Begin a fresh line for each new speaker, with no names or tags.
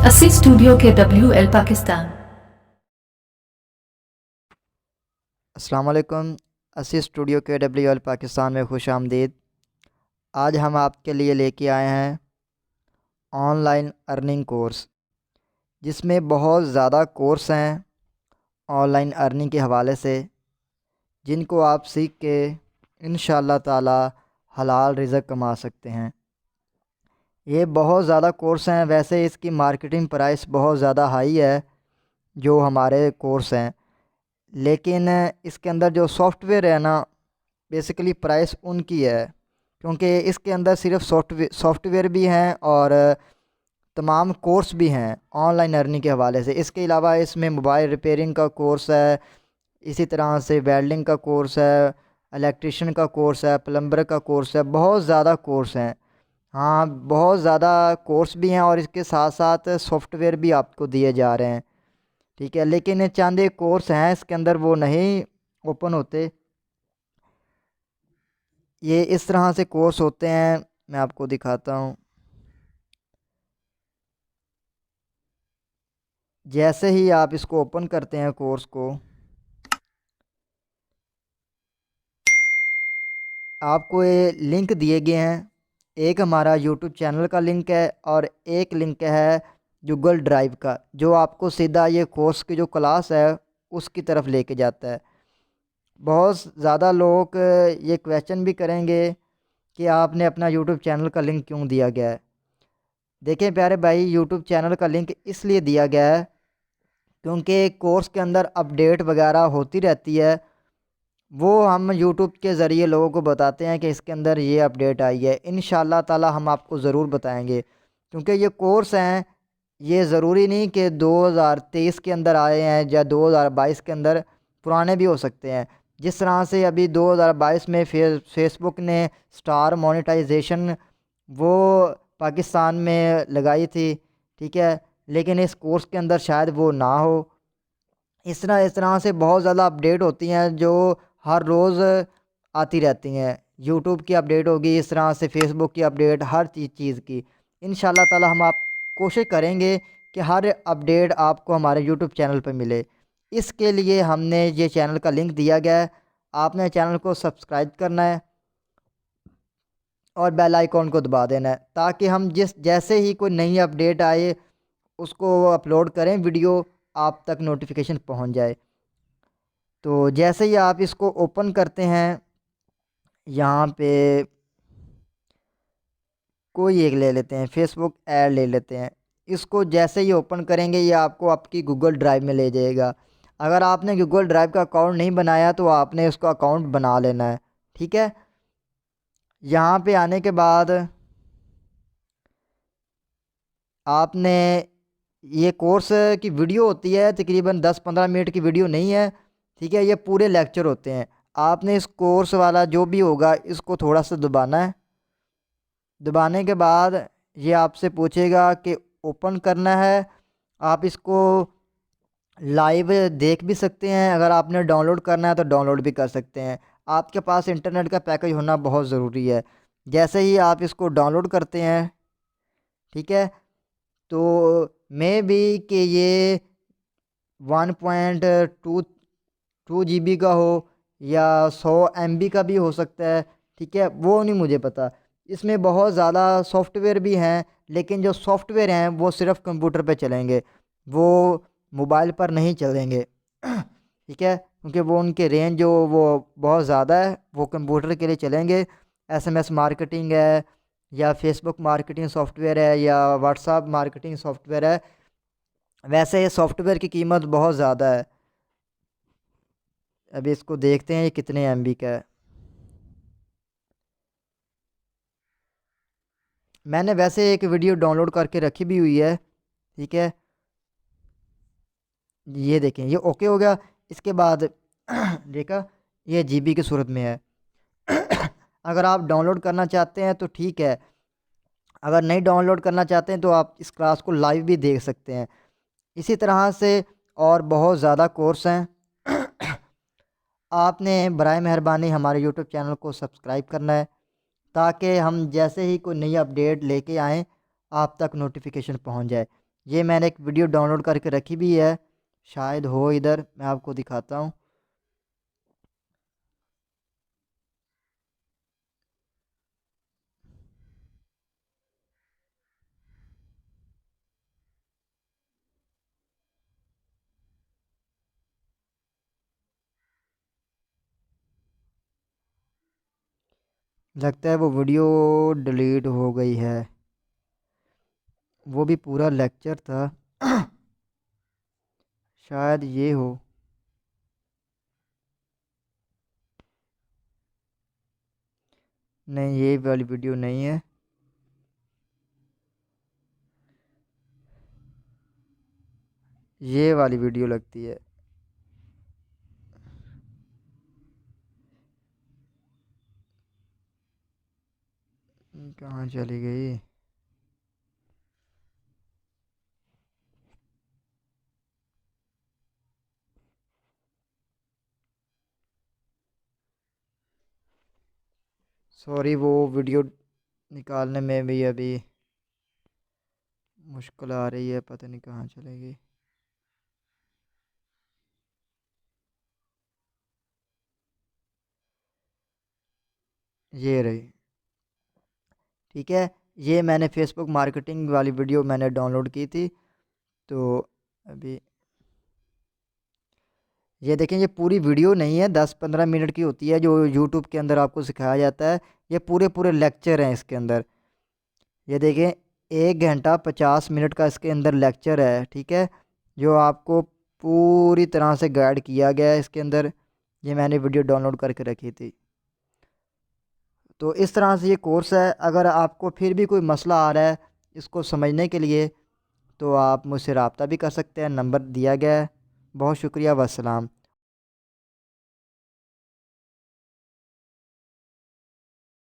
अस्सी स्टूडियो के WL पाकिस्तान।
अस्सलाम वालेकुम। अस्सी स्टूडियो के WL पाकिस्तान में खुश आमदीद। आज हम आपके लिए लेके आए हैं ऑनलाइन अर्निंग कोर्स, जिसमें बहुत ज़्यादा कोर्स हैं ऑनलाइन अर्निंग के हवाले से, जिनको आप सीख के इंशाअल्लाह ताला हलाल रिज़्क़ कमा सकते हैं। ये बहुत ज़्यादा कोर्स हैं। वैसे इसकी मार्केटिंग प्राइस बहुत ज़्यादा हाई है जो हमारे कोर्स हैं, लेकिन इसके अंदर जो सॉफ्टवेयर है ना, बेसिकली प्राइस उनकी है, क्योंकि इसके अंदर सिर्फ सॉफ्टवेयर भी हैं और तमाम कोर्स भी हैं ऑनलाइन अर्निंग के हवाले से। इसके अलावा इसमें मोबाइल रिपेयरिंग का कोर्स है, इसी तरह से वेल्डिंग का कोर्स है, इलेक्ट्रिशियन का कोर्स है, प्लम्बर का कोर्स है, बहुत ज़्यादा कोर्स हैं। हाँ, बहुत ज़्यादा कोर्स भी हैं और इसके साथ साथ सॉफ्टवेयर भी आपको दिए जा रहे हैं, ठीक है। लेकिन चंद एक कोर्स हैं इसके अंदर वो नहीं ओपन होते। ये इस तरह से कोर्स होते हैं, मैं आपको दिखाता हूँ। जैसे ही आप इसको ओपन करते हैं कोर्स को, आपको ये लिंक दिए गए हैं। एक हमारा यूट्यूब चैनल का लिंक है और एक लिंक है गूगल ड्राइव का, जो आपको सीधा ये कोर्स की जो क्लास है उसकी तरफ लेके जाता है। बहुत ज़्यादा लोग ये क्वेश्चन भी करेंगे कि आपने अपना यूट्यूब चैनल का लिंक क्यों दिया गया है। देखें प्यारे भाई, यूट्यूब चैनल का लिंक इसलिए दिया गया है क्योंकि कोर्स के अंदर अपडेट वगैरह होती रहती है। वो हम यूट्यूब के ज़रिए लोगों को बताते हैं कि इसके अंदर ये अपडेट आई है। इंशाअल्लाह ताला हम आपको ज़रूर बताएंगे, क्योंकि ये कोर्स हैं, ये ज़रूरी नहीं कि 2023 के अंदर आए हैं या 2022 के अंदर, पुराने भी हो सकते हैं। जिस तरह से अभी 2022 में फेसबुक ने स्टार मोनेटाइजेशन वो पाकिस्तान में लगाई थी, ठीक है, लेकिन इस कोर्स के अंदर शायद वो ना हो। इस तरह से बहुत ज़्यादा अपडेट होती हैं जो हर रोज़ आती रहती हैं। यूट्यूब की अपडेट होगी, इस तरह से फेसबुक की अपडेट, हर चीज़ की। इंशाल्लाह ताला हम आप कोशिश करेंगे कि हर अपडेट आपको हमारे यूट्यूब चैनल पर मिले। इसके लिए हमने ये चैनल का लिंक दिया गया है। आपने चैनल को सब्सक्राइब करना है और बेल आइकॉन को दबा देना है, ताकि हम जैसे ही कोई नई अपडेट आए उसको अपलोड करें वीडियो, आप तक नोटिफिकेशन पहुंच जाए। तो जैसे ही आप इसको ओपन करते हैं, यहाँ पे कोई एक ले लेते हैं, फेसबुक ऐड ले लेते हैं। इसको जैसे ही ओपन करेंगे ये आपको आपकी गूगल ड्राइव में ले जाएगा। अगर आपने गूगल ड्राइव का अकाउंट नहीं बनाया तो आपने उसका अकाउंट बना लेना है, ठीक है। यहाँ पे आने के बाद आपने ये कोर्स की वीडियो होती है, तकरीबन 10-15 मिनट की वीडियो नहीं है, ठीक है, ये पूरे लेक्चर होते हैं। आपने इस कोर्स वाला जो भी होगा इसको थोड़ा सा दबाना है। दबाने के बाद ये आपसे पूछेगा कि ओपन करना है। आप इसको लाइव देख भी सकते हैं, अगर आपने डाउनलोड करना है तो डाउनलोड भी कर सकते हैं। आपके पास इंटरनेट का पैकेज होना बहुत ज़रूरी है। जैसे ही आप इसको डाउनलोड करते हैं, ठीक है, तो मे बी कि ये 1.22 GB का हो या 100 MB का भी हो सकता है, ठीक है, वो नहीं मुझे पता। इसमें बहुत ज़्यादा सॉफ्टवेयर भी हैं, लेकिन जो सॉफ्टवेयर हैं वो सिर्फ कंप्यूटर पे चलेंगे, वो मोबाइल पर नहीं चलेंगे ठीक है, क्योंकि वो उनके रेंज जो वो बहुत ज़्यादा है, वो कंप्यूटर के लिए चलेंगे। SMS मार्केटिंग है या फेसबुक मार्केटिंग सॉफ्टवेयर है या व्हाट्सएप मार्केटिंग सॉफ्टवेयर है, वैसे सॉफ्टवेयर की कीमत बहुत ज़्यादा है। अभी इसको देखते हैं ये कितने MB का है। मैंने वैसे एक वीडियो डाउनलोड करके रखी भी हुई है, ठीक है, ये देखें, ये ओके हो गया। इसके बाद देखा, ये GB की सूरत में है अगर आप डाउनलोड करना चाहते हैं तो ठीक है, अगर नहीं डाउनलोड करना चाहते हैं तो आप इस क्लास को लाइव भी देख सकते हैं। इसी तरह से और बहुत ज़्यादा कोर्स हैं आपने बराए मेहरबानी हमारे यूट्यूब चैनल को सब्सक्राइब करना है, ताकि हम जैसे ही कोई नई अपडेट लेके आएँ आप तक नोटिफिकेशन पहुंच जाए। یہ میں نے ایک ویڈیو ڈاؤن لوڈ کر کے رکھی بھی ہے، شاید ہو ادھر، میں آپ کو دکھاتا ہوں۔ لگتا ہے وہ ویڈیو ڈیلیٹ ہو گئی ہے، وہ بھی پورا لیکچر تھا شاید یہ ہو۔ نہیں، یہ والی ویڈیو نہیں ہے، یہ والی ویڈیو لگتی ہے۔ کہاں چلی گئی؟ سوری، وہ ویڈیو نکالنے میں بھی ابھی مشکل آ رہی ہے، پتہ نہیں کہاں چلے گی۔ یہ رہی، ٹھیک ہے۔ یہ میں نے فیس بک مارکیٹنگ والی ویڈیو میں نے ڈاؤن لوڈ کی تھی، تو ابھی یہ دیکھیں، یہ پوری ویڈیو نہیں ہے، 10-15 منٹ کی ہوتی ہے جو یوٹیوب کے اندر آپ کو سکھایا جاتا ہے۔ یہ پورے پورے لیکچر ہیں اس کے اندر، یہ دیکھیں 1 گھنٹہ 50 منٹ کا اس کے اندر لیکچر ہے، ٹھیک ہے، جو آپ کو پوری طرح سے گائیڈ کیا گیا ہے اس کے اندر۔ یہ میں نے ویڈیو ڈاؤن لوڈ کر کے رکھی تھی۔ تو اس طرح سے یہ کورس ہے۔ اگر آپ کو پھر بھی کوئی مسئلہ آ رہا ہے اس کو سمجھنے کے لیے، تو آپ مجھ سے رابطہ بھی کر سکتے ہیں، نمبر دیا گیا ہے۔ بہت شکریہ، والسلام۔